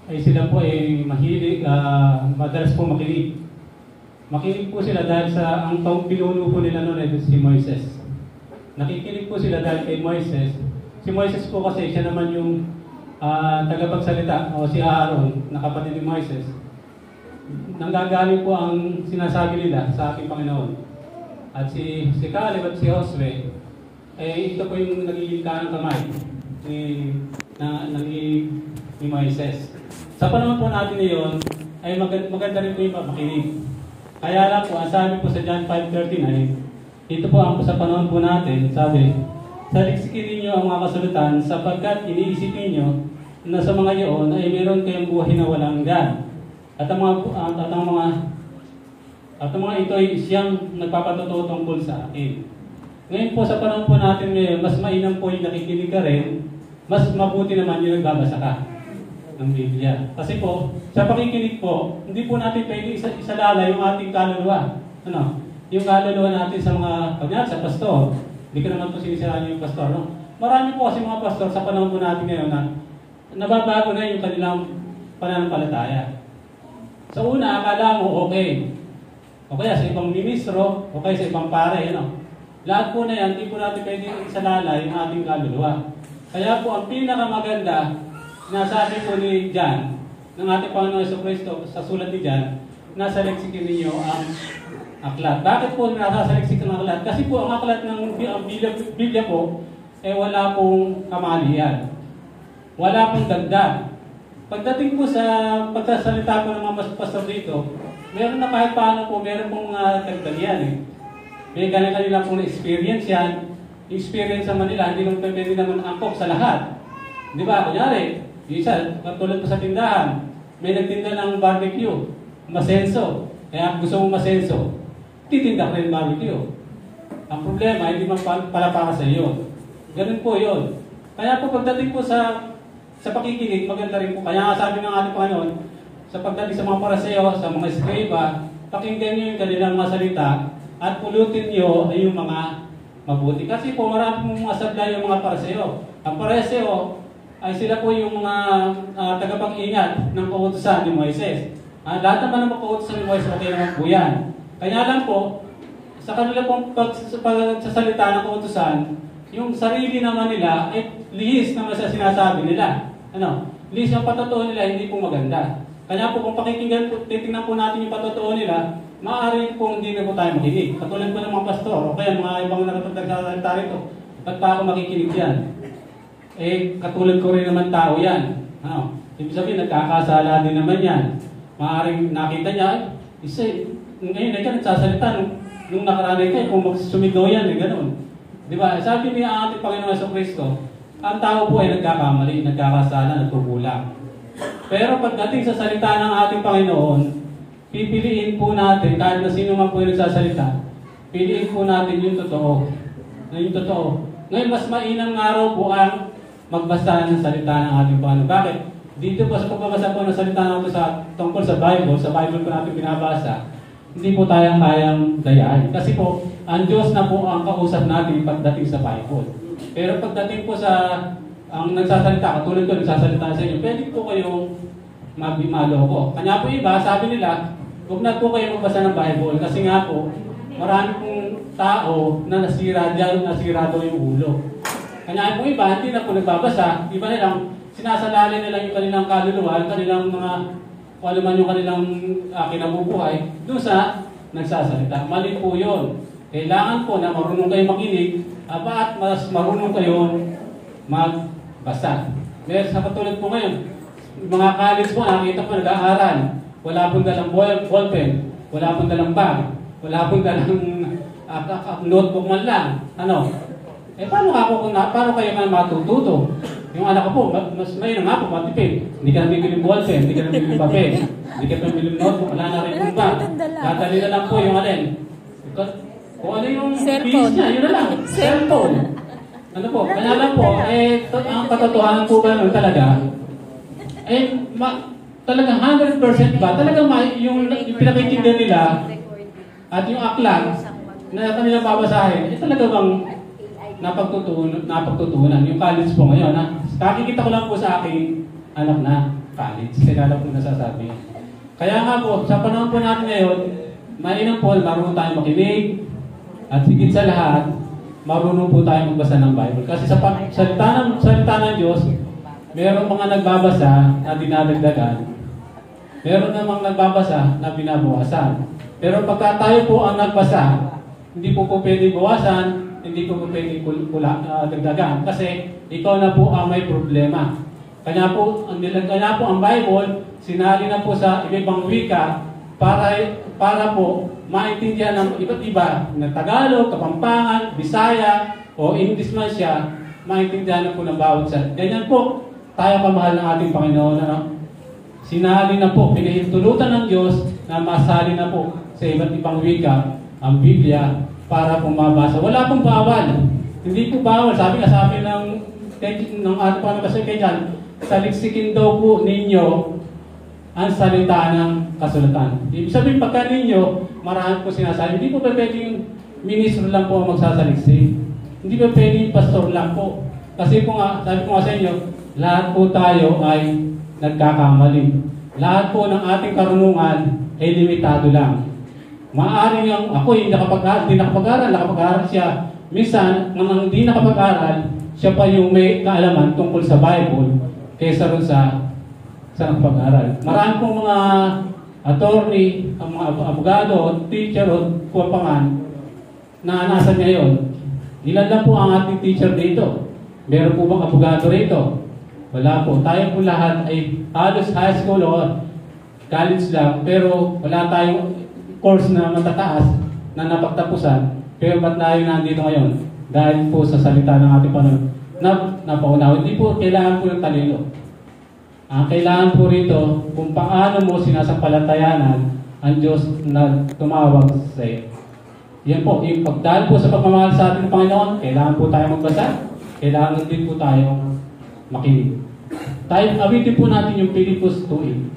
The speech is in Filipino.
ay sila po ay mahilig, madalas po makinig. Makinig po sila dahil sa ang pinuno po nila noon ay si Moises. Nakikinig po sila dahil kay Moises. Si Moises po kasi siya naman yung tagapagsalita o si Aaron na kapatid ni Moises. Nanggagaling po ang sinasabi nila sa ating Panginoon. At si Caleb at si Josue, ito po yung nagiging kanang kamay ni Moises. Sa panahon po natin ngayon, ay maganda rin po yung makinig. Kaya lang po, ang sabi po sa John 5:39, ito po ang sa panahon po natin, sabi, saliksikin ninyo ang mga kasulatan sapagkat iniisip ninyo na sa mga iyon ay meron kayong buhay na walang hanggan. At ang mga ito ay siyang nagpapatotoo tungkol sa akin. Ngayon po sa panahon po natin ngayon, mas mainam po yung nakikinig ka rin, mas mabuti naman yung nagbabasa ka ng Biblia. Kasi po, sa pakikinig po, hindi po natin pwede isalala yung ating kaluluwa. Yung kaluluwa natin sa mga, pagnyari sa pastor, hindi ko naman po sinisiraan yung pastor. Marami po kasi mga pastor sa panahon po natin ngayon na nababago na yung kanilang pananampalataya. Sa una, akala mo okay. O kaya sa ibang ministro, o kaya sa ibang pare, lahat po na yan, hindi po natin pwede isalala yung ating kaluluwa. Kaya po, ang pinakamaganda, sinasabi po ni John, ng ating Panginoon Jesucristo, sa sulat ni John, nasa leksikin ninyo ang aklat. Bakit po nasa leksikin ng aklat? Kasi po, ang aklat ng Biblia po, wala pong kamalian. Wala pong dagdag. Pagdating po sa pagsasalita po ng mga pastor dito, meron na kahit paano po, meron pong dagdag yan. May kanila pong experience yan. Experience naman nila, hindi naman pwede naman angkop sa lahat. Di ba? Kunyari, isa, katulad po sa tindahan, may nagtinda ng barbecue, masenso. Kaya gusto mong masenso, titinda ka rin barbecue. Ang problema, hindi man pala para sa iyo. Ganun po yun. Kaya po pagdating po sa pakikinig, maganda rin po. Kaya nga sabi ng ating Panginoon, sa pagdating sa mga paraseo, sa mga eskriba, pakinggan niyo yung kanilang mga salita at pulutin niyo ay yung mga mabuti. Kasi po marami pong mga sablay yung mga paraseo. Ang paraseo ay sila po yung mga tagapag-ingat ng kautusan ni Moises. Lahat naman ng kautusan ni Moises, okay naman po yan. Kaya lang po, sa kanila pong pagsasalita ng kautusan, yung sarili naman nila ay lihis naman sa sinasabi nila. Lihis yung patotoo nila, hindi po maganda. Kaya po kung pakikinggan po, titingnan po natin yung patotoo nila, maaari po hindi na po tayo makinig. Katulad po ng mga pastor, o kaya mga ibang nakapagsalita rito, ba't pa ako makikinig yan? Katulad ko rin naman tao yan. Ibig sabihin, nagkakasala din naman yan. Maaaring nakita niya, ngayon ka nagsasalita, nung nakaranay kayo, kung magsumigaw yan, gano'n. Di ba? Sabi niya ating Panginoon Jesucristo, ang tao po ay nagkakamali, nagkakasala, nagkukulang. Pero pagdating sa salita ng ating Panginoon, pipiliin po natin, kahit na sino man po yung nagsasalita, piliin po natin yung totoo. Yung totoo. Ngayon, mas mainam nga raw po ang magbasa ng salita ng ating Panginoon. Bakit? Dito po sa pagbabasa po ng salita natin tungkol sa Bible po natin binabasa, hindi po tayong kayang dayain. Kasi po, ang Diyos na po ang kausap natin pagdating sa Bible. Pero pagdating po sa ang nagsasalita, katulad ko nagsasalita sa inyo, pwede po kayong maloko. Kanya po iba, sabi nila, huwag na po kayo magbasa ng Bible kasi nga po, marami pong tao na nasira daw yung ulo. Kanya po iba, hindi na po nagbabasa, iba nilang sinasalali nila yung kanilang kaluluwa, yung kanilang mga, kung ano man yung kanilang kinabubuhay, doon sa nagsasalita. Mali po yun. Kailangan po na marunong kayo makinig, at mas marunong kayo magbasa. Meron sa katulad po ngayon, mga college po, nakita po nag-aaral, wala pong dalang ballpen, wala pong dalang bag, wala pong dalang notebook man lang. Paano kayo man matututo? Yung anak ko po, mas may nga po, matipid. Hindi ka nabibili ballpen, hindi ka nabibili papel, hindi ka nabibili notebook, wala na rin pong bag. Dadali na lang po yung alin. Kung ano yung fees niya, yun na lang. Cellphone. Ano po, kaya lang po, ang katotohanan po ba nun talaga, talagang 100% ba? Talagang yung pinakikinggan nila at yung aklat na kanila babasahin, talaga bang napagtutunan yung college po ngayon. Kakikita ko lang po sa aking anak na. college. Kaya lang po nasasabi. Kaya nga po, sa panahon po natin ngayon, mainam po, marunong tayong makinig, at higit sa lahat, marunong po tayong magbasa ng Bible. Kasi sa salita ng Diyos, meron mga nagbabasa na dinadagdagan, meron namang nagbabasa na binabawasan. Pero pagka tayo po ang nagbasa, hindi po pwede bawasan, hindi po pwede dagdagan. Kasi ikaw na po ang may problema. Kanya po ang Bible, sinali na po sa ibang wika para po maintindihan ng iba't iba na Tagalog, Kapampangan, Bisaya, o English man siya, maintindihan na po ng bawat sa. Ganyan po, tayo kamahal ng ating Panginoon. Ano? Sinali na po, pinahintulutan ng Diyos na masali na po sa iba't ibang wika ang Biblia para pong mabasa. Wala pong bawal. Hindi po bawal. Sabi ng ating Panginoon kay John, saliksikin daw po ninyo ang salita ng kasulatan. Ibig sabihin, pagka ninyo, marami po sinasabi, hindi po ba pwedeng ministro lang po ang magsasaliksik? Hindi ba pwedeng pastor lang po? Kasi po nga, sabi ko nga sa inyo, lahat po tayo ay nagkakamali. Lahat po ng ating karunungan ay limitado lang. Maaaring yung ako hindi nakapag-aral siya. Minsan, nang hindi nakapag-aral, siya pa yung may kaalaman tungkol sa Bible kaysa rin sa nakapag-aral. Marami pong mga attorney, ang mga abogado, teacher, o kuwapangan na nasa ngayon. Ilan lang po ang ating teacher dito? Meron po bang abogado rito? Wala po. Tayo po lahat ay halos high school o college lang, pero wala tayong course na matataas na napagtapusan. Pero ba't tayo nandito ngayon? Dahil po sa salita ng ating Panginoon na napaunaw. Hindi po kailangan po ng talino. Kailangan po rito kung paano mo sinasampalatayanan ang Diyos na tumawag sa iyo. Yan po, yung pagdahil po sa pagmamahal sa ating Panginoon, kailangan po tayo magbasa, kailangan din po tayo makinig. Awitin po natin yung Philippians 2:8.